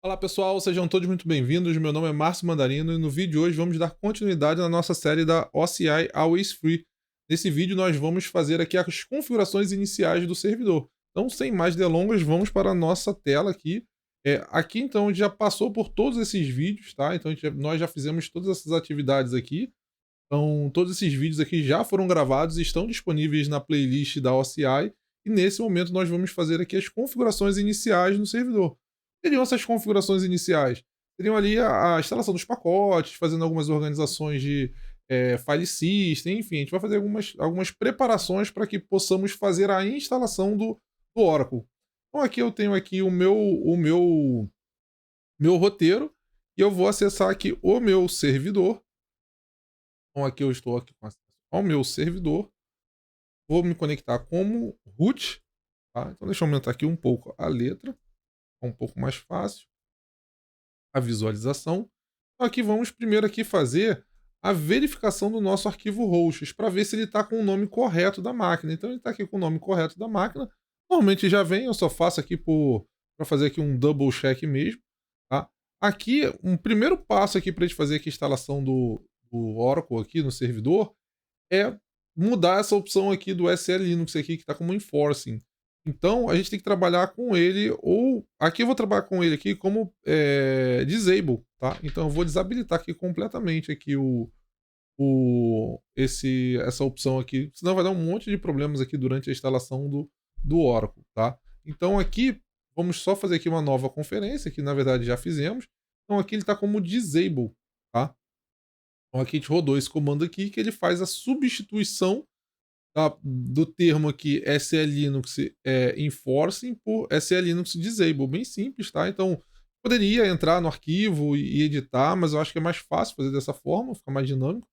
Olá pessoal, sejam todos muito bem-vindos. Meu nome é Márcio Mandarino e no vídeo de hoje vamos dar continuidade na nossa série da OCI Always Free. Nesse vídeo nós vamos fazer aqui as configurações iniciais do servidor. Então, sem mais delongas, vamos para a nossa tela aqui. Aqui então a gente já passou por todos esses vídeos, tá? Então nós já fizemos todas essas atividades aqui. Então, todos esses vídeos aqui já foram gravados e estão disponíveis na playlist da OCI. E nesse momento nós vamos fazer aqui as configurações iniciais no servidor. Seriam essas configurações iniciais? Seriam ali a instalação dos pacotes, fazendo algumas organizações de file system, enfim, a gente vai fazer algumas preparações para que possamos fazer a instalação do Oracle. Então aqui eu tenho aqui o meu roteiro e eu vou acessar aqui o meu servidor. Então aqui eu estou aqui com acesso ao meu servidor, vou me conectar como root, tá? Então deixa eu aumentar aqui um pouco a letra, um pouco mais fácil a visualização. Então aqui vamos primeiro aqui fazer a verificação do nosso arquivo hosts para ver se ele está com o nome correto da máquina. Então ele está aqui com o nome correto da máquina. Normalmente já vem, eu só faço aqui para fazer aqui um double check mesmo, tá? Aqui um primeiro passo aqui para a gente fazer aqui a instalação do Oracle aqui no servidor é mudar essa opção aqui do SL Linux aqui que está como enforcing. Então a gente tem que trabalhar com ele, ou aqui eu vou trabalhar com ele aqui como disable, tá? Então eu vou desabilitar aqui completamente aqui essa opção aqui, senão vai dar um monte de problemas aqui durante a instalação do Oracle, tá? Então aqui vamos só fazer aqui uma nova conferência, que na verdade já fizemos. Então aqui ele está como disable, tá? Então aqui a gente rodou esse comando aqui que ele faz a substituição do termo aqui SL Linux enforcing por SL Linux disable, bem simples, tá? Então poderia entrar no arquivo e editar, mas eu acho que é mais fácil fazer dessa forma, fica mais dinâmico.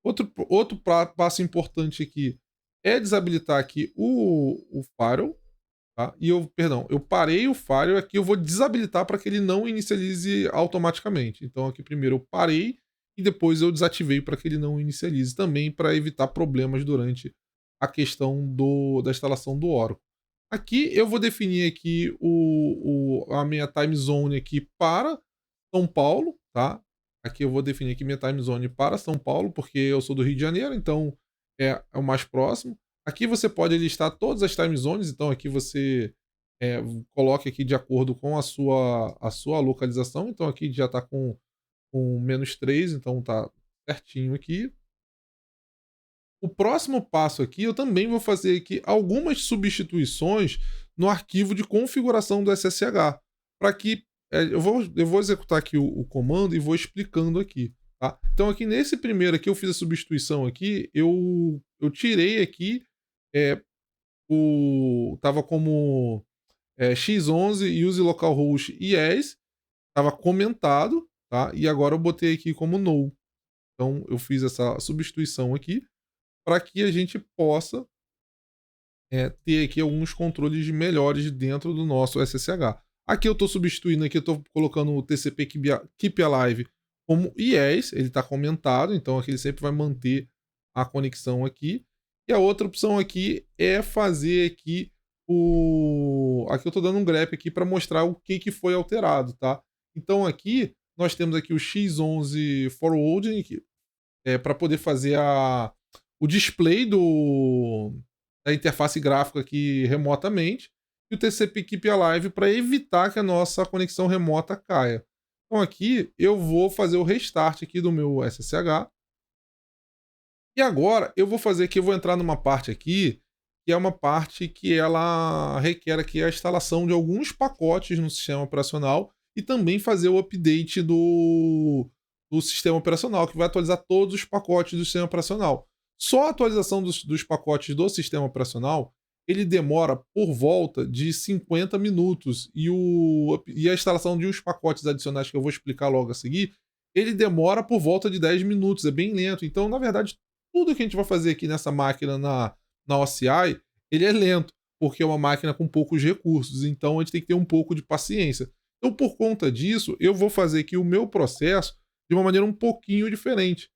Outro passo importante aqui é desabilitar aqui o firewall, tá? Eu parei o firewall, aqui eu vou desabilitar para que ele não inicialize automaticamente. Então aqui primeiro eu parei e depois eu desativei para que ele não inicialize também, para evitar problemas durante a questão da instalação do Oracle. Aqui eu vou definir aqui a minha time zone aqui para São Paulo, tá? Aqui eu vou definir aqui minha time zone para São Paulo, porque eu sou do Rio de Janeiro, então é o mais próximo. Aqui você pode listar todas as time zones, então aqui você coloque aqui de acordo com a sua localização. Então aqui já está com -3, então tá certinho aqui. O próximo passo aqui, eu também vou fazer aqui algumas substituições no arquivo de configuração do SSH, para que eu vou executar aqui o comando e vou explicando aqui, tá? Então aqui nesse primeiro aqui eu fiz a substituição aqui, eu tirei aqui tava como x11 use localhost yes, estava comentado, tá? E agora eu botei aqui como no. Então eu fiz essa substituição aqui para que a gente possa ter aqui alguns controles melhores dentro do nosso SSH. Aqui eu estou substituindo, aqui eu estou colocando o TCP Keep Alive como yes, ele está comentado, então aqui ele sempre vai manter a conexão aqui. E a outra opção aqui é fazer aqui aqui eu estou dando um grep aqui para mostrar o que foi alterado, tá? Então aqui nós temos aqui o X11 forwarding para poder fazer o display da interface gráfica aqui remotamente, e o TCP Keep Alive para evitar que a nossa conexão remota caia. Então aqui eu vou fazer o restart aqui do meu SSH. E agora eu vou fazer aqui, eu vou entrar numa parte aqui, que é uma parte que ela requer aqui a instalação de alguns pacotes no sistema operacional e também fazer o update do sistema operacional, que vai atualizar todos os pacotes do sistema operacional. Só a atualização dos pacotes do sistema operacional, ele demora por volta de 50 minutos, e a instalação de uns pacotes adicionais que eu vou explicar logo a seguir, ele demora por volta de 10 minutos, é bem lento. Então, na verdade, tudo que a gente vai fazer aqui nessa máquina na OCI, ele é lento, porque é uma máquina com poucos recursos, então a gente tem que ter um pouco de paciência. Então, por conta disso, eu vou fazer aqui o meu processo de uma maneira um pouquinho diferente.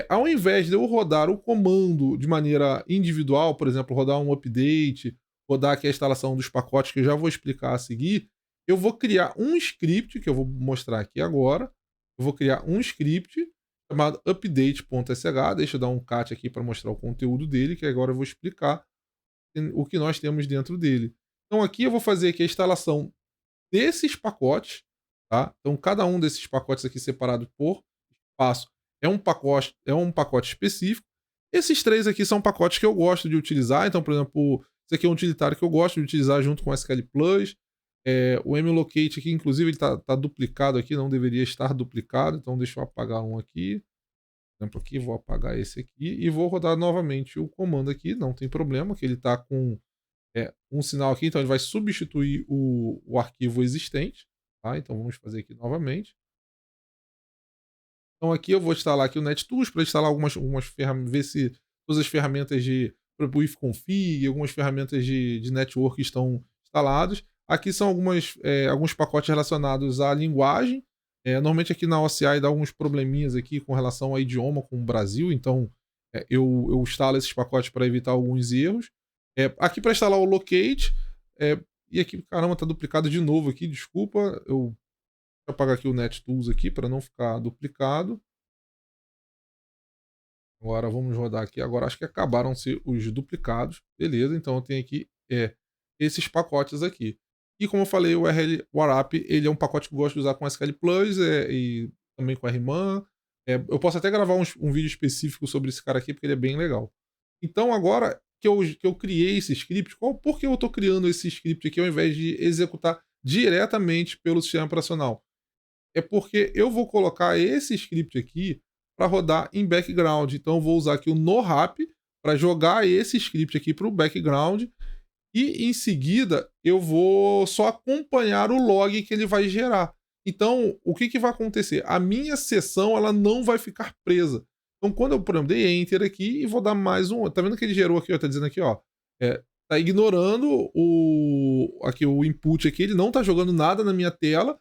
Ao invés de eu rodar o comando de maneira individual, por exemplo, rodar um update, rodar aqui a instalação dos pacotes, que eu já vou explicar a seguir, eu vou criar um script, que eu vou mostrar aqui agora. Eu vou criar um script chamado update.sh. Deixa eu dar um cat aqui para mostrar o conteúdo dele, que agora eu vou explicar o que nós temos dentro dele. Então aqui eu vou fazer aqui a instalação desses pacotes, tá? Então cada um desses pacotes aqui separado por espaço é um pacote específico. Esses três aqui são pacotes que eu gosto de utilizar. Então, por exemplo, esse aqui é um utilitário que eu gosto de utilizar junto com o SQL Plus. O mlocate aqui, inclusive, ele tá duplicado aqui, não deveria estar duplicado. Então, deixa eu apagar um aqui. Por exemplo, aqui, vou apagar esse aqui e vou rodar novamente o comando aqui. Não tem problema, que ele está com um sinal aqui, então ele vai substituir o arquivo existente. Tá? Então, vamos fazer aqui novamente. Então aqui eu vou instalar aqui o NetTools para instalar algumas ferramentas, ver se todas as ferramentas de o ifconfig, algumas ferramentas de network estão instaladas. Aqui são alguns pacotes relacionados à linguagem. Normalmente aqui na OCI dá alguns probleminhas aqui com relação ao idioma com o Brasil, então eu instalo esses pacotes para evitar alguns erros. Aqui para instalar o locate, e aqui, caramba, tá duplicado de novo aqui, desculpa, eu vou apagar aqui o NetTools aqui para não ficar duplicado. Agora vamos rodar aqui. Agora acho que acabaram-se os duplicados. Beleza, então eu tenho aqui esses pacotes aqui. E como eu falei, o URL Warp, ele é um pacote que eu gosto de usar com SQL Plus e também com RMAN. Eu posso até gravar um vídeo específico sobre esse cara aqui, porque ele é bem legal. Então agora que eu criei esse script, por que eu estou criando esse script aqui ao invés de executar diretamente pelo sistema operacional? É porque eu vou colocar esse script aqui para rodar em background. Então eu vou usar aqui o NoRap para jogar esse script aqui para o background e em seguida eu vou só acompanhar o log que ele vai gerar. Então o que vai acontecer? A minha sessão ela não vai ficar presa. Então quando eu, por exemplo, dei Enter aqui e vou dar mais um, tá vendo que ele gerou aqui, ó, tá dizendo aqui, ó, tá ignorando o input aqui, ele não tá jogando nada na minha tela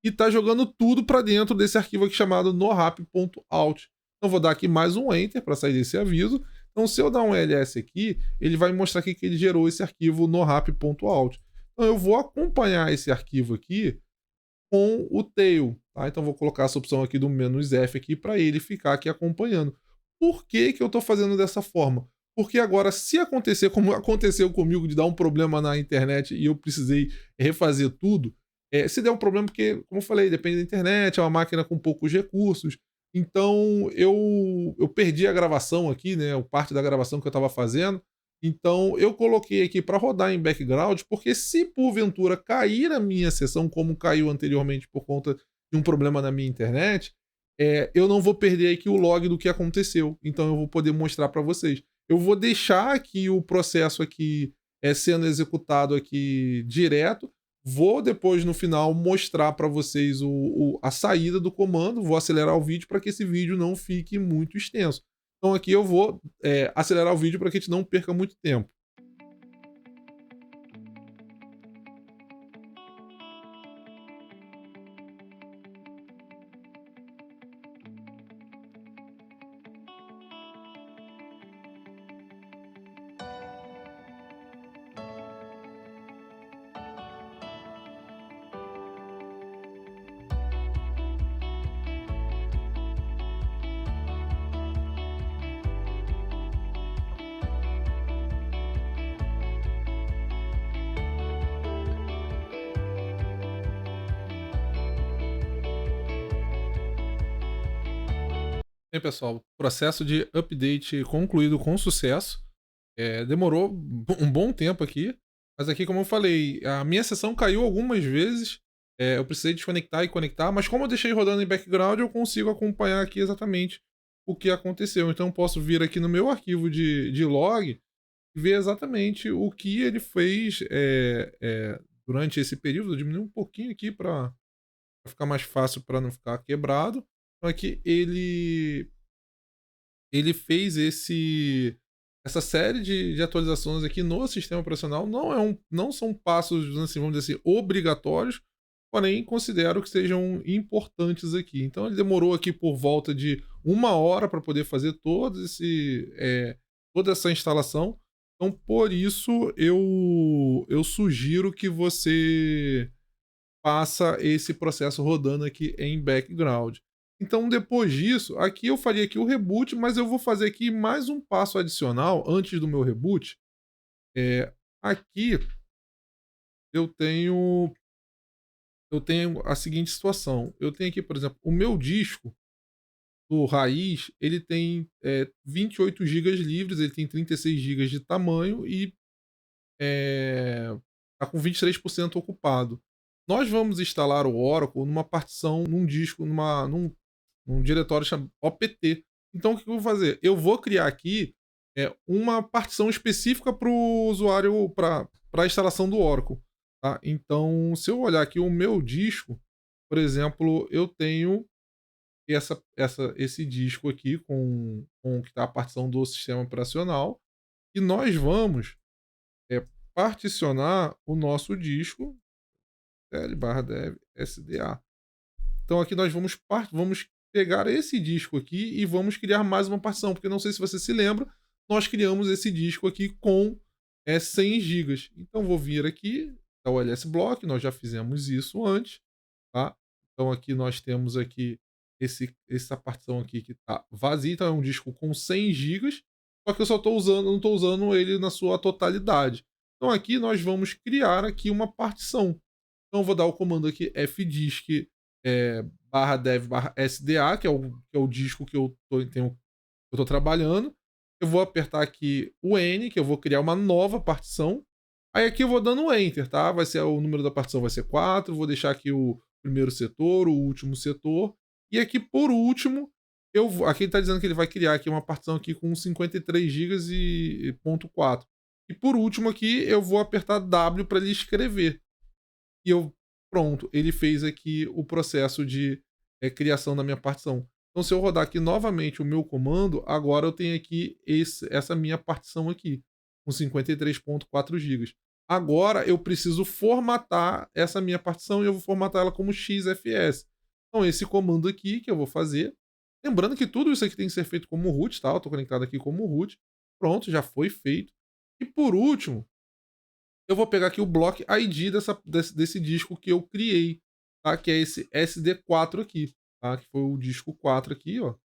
e tá jogando tudo para dentro desse arquivo aqui chamado norap.out. Então vou dar aqui mais um enter para sair desse aviso. Então se eu dar um ls aqui, ele vai mostrar aqui que ele gerou esse arquivo norap.out. Então eu vou acompanhar esse arquivo aqui com o tail, tá? Então vou colocar essa opção aqui do "-f" aqui para ele ficar aqui acompanhando. Por que que eu estou fazendo dessa forma? Porque agora, se acontecer como aconteceu comigo de dar um problema na internet e eu precisei refazer tudo, se der um problema, porque, como eu falei, depende da internet, é uma máquina com poucos recursos. Então eu perdi a gravação aqui, né? Parte da gravação que eu estava fazendo. Então eu coloquei aqui para rodar em background, porque se porventura cair a minha sessão, como caiu anteriormente por conta de um problema na minha internet, eu não vou perder aqui o log do que aconteceu. Então eu vou poder mostrar para vocês. Eu vou deixar aqui o processo aqui sendo executado aqui direto. Vou depois no final mostrar para vocês a saída do comando. Vou acelerar o vídeo para que esse vídeo não fique muito extenso. Então aqui eu vou acelerar o vídeo para que a gente não perca muito tempo. Bem, pessoal, processo de update concluído com sucesso. Demorou um bom tempo aqui, mas aqui, como eu falei, a minha sessão caiu algumas vezes. Eu precisei desconectar e conectar, mas como eu deixei rodando em background, eu consigo acompanhar aqui exatamente o que aconteceu. Então, eu posso vir aqui no meu arquivo de log e ver exatamente o que ele fez durante esse período. Eu diminui um pouquinho aqui para ficar mais fácil, para não ficar quebrado. Então, aqui ele fez essa série de atualizações aqui no sistema operacional. Não são passos, assim, vamos dizer assim, obrigatórios, porém considero que sejam importantes aqui. Então ele demorou aqui por volta de 1 hora para poder fazer toda essa instalação. Então por isso eu sugiro que você passa esse processo rodando aqui em background. Então, depois disso, aqui eu faria aqui o reboot, mas eu vou fazer aqui mais um passo adicional antes do meu reboot. Aqui eu tenho a seguinte situação. Eu tenho aqui, por exemplo, o meu disco do raiz, ele tem 28 gigas livres, ele tem 36 gigas de tamanho e está com 23% ocupado. Nós vamos instalar o Oracle numa partição, num disco, num diretório chamado OPT. Então, o que eu vou fazer? Eu vou criar aqui uma partição específica para o usuário, para a instalação do Oracle. Tá? Então, se eu olhar aqui o meu disco, por exemplo, eu tenho esse disco aqui com que está a partição do sistema operacional, e nós vamos é, particionar o nosso disco L/dev SDA. Então aqui nós vamos pegar esse disco aqui e vamos criar mais uma partição, porque não sei se você se lembra, nós criamos esse disco aqui com 100 gigas. Então vou vir aqui, tá o ls block, nós já fizemos isso antes, tá? Então aqui nós temos aqui essa partição aqui que está vazia, então é um disco com 100 gigas, só que eu só estou usando, não estou usando ele na sua totalidade. Então aqui nós vamos criar aqui uma partição. Então eu vou dar o comando aqui fdisk /dev /sda, que é o disco que eu estou trabalhando. Eu vou apertar aqui o N, que eu vou criar uma nova partição. Aí aqui eu vou dando um Enter, tá? Vai ser o número da partição vai ser 4. Vou deixar aqui o primeiro setor, o último setor. E aqui, por último, aqui ele está dizendo que ele vai criar aqui uma partição aqui com 53 GB e ponto .4. E por último aqui, eu vou apertar W para ele escrever. E pronto, ele fez aqui o processo de criação da minha partição. Então, se eu rodar aqui novamente o meu comando, agora eu tenho aqui essa minha partição aqui, com 53,4 GB. Agora eu preciso formatar essa minha partição e eu vou formatar ela como XFS. Então, esse comando aqui que eu vou fazer. Lembrando que tudo isso aqui tem que ser feito como root, tá? Eu estou conectado aqui como root. Pronto, já foi feito. E por último, eu vou pegar aqui o block ID desse disco que eu criei, tá? Que é esse SD4 aqui, tá? Que foi o disco 4 aqui, ó.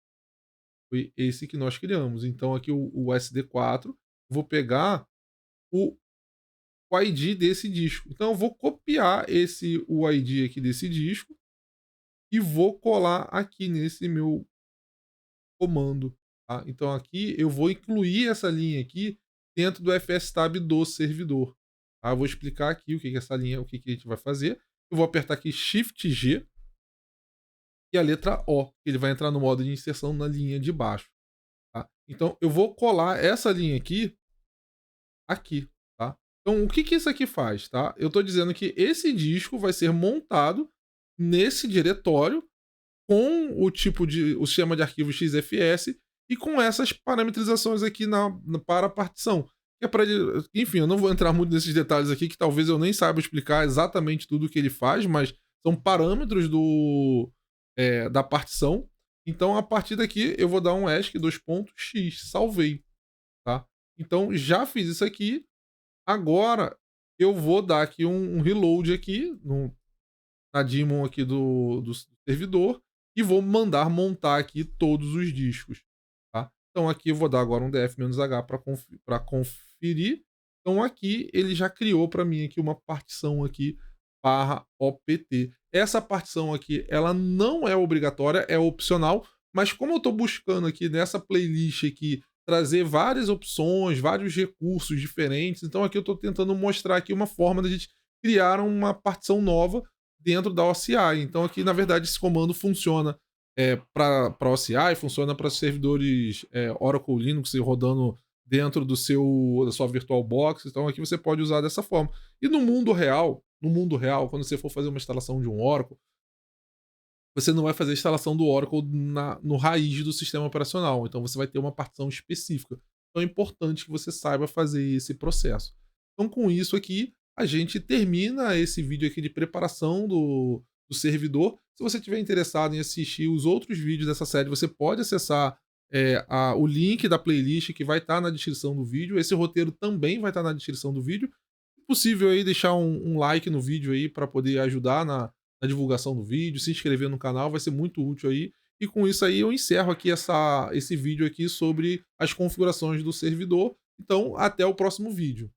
Foi esse que nós criamos. Então aqui o SD4, vou pegar o ID desse disco. Então eu vou copiar o ID aqui desse disco e vou colar aqui nesse meu comando, tá? Então aqui eu vou incluir essa linha aqui dentro do fstab do servidor. Tá? Eu vou explicar aqui o que é essa linha, o que a gente vai fazer. Eu vou apertar aqui Shift G e a letra O, que ele vai entrar no modo de inserção na linha de baixo. Tá? Então eu vou colar essa linha aqui, tá? Então o que isso aqui faz, tá? Eu estou dizendo que esse disco vai ser montado nesse diretório com o sistema de arquivo XFS e com essas parametrizações aqui para a partição. Que é para ele, enfim, eu não vou entrar muito nesses detalhes aqui, que talvez eu nem saiba explicar exatamente tudo o que ele faz, mas são parâmetros da partição. Então, a partir daqui, eu vou dar um ESC 2.x, salvei, tá? Então, já fiz isso aqui. Agora, eu vou dar aqui um reload aqui na daemon aqui do servidor e vou mandar montar aqui todos os discos, tá? Então aqui eu vou dar agora um df-h para conferir. Então aqui ele já criou para mim aqui uma partição aqui /opt. Essa partição aqui, ela não é obrigatória, é opcional, mas como eu estou buscando aqui nessa playlist aqui trazer várias opções, vários recursos diferentes, então aqui eu estou tentando mostrar aqui uma forma de a gente criar uma partição nova dentro da OCI. Então aqui, na verdade, esse comando funciona para OCI, funciona para servidores Oracle Linux rodando dentro da sua VirtualBox. Então aqui você pode usar dessa forma. E no mundo real, quando você for fazer uma instalação de um Oracle, você não vai fazer a instalação do Oracle no raiz do sistema operacional. Então você vai ter uma partição específica. Então é importante que você saiba fazer esse processo. Então com isso aqui, a gente termina esse vídeo aqui de preparação do servidor. Se você estiver interessado em assistir os outros vídeos dessa série, você pode acessar o link da playlist que vai estar na descrição do vídeo. Esse roteiro também vai estar na descrição do vídeo. possível aí deixar um like no vídeo aí para poder ajudar na divulgação do vídeo, se inscrever no canal, vai ser muito útil aí. E com isso aí eu encerro aqui esse vídeo aqui sobre as configurações do servidor. Então, até o próximo vídeo.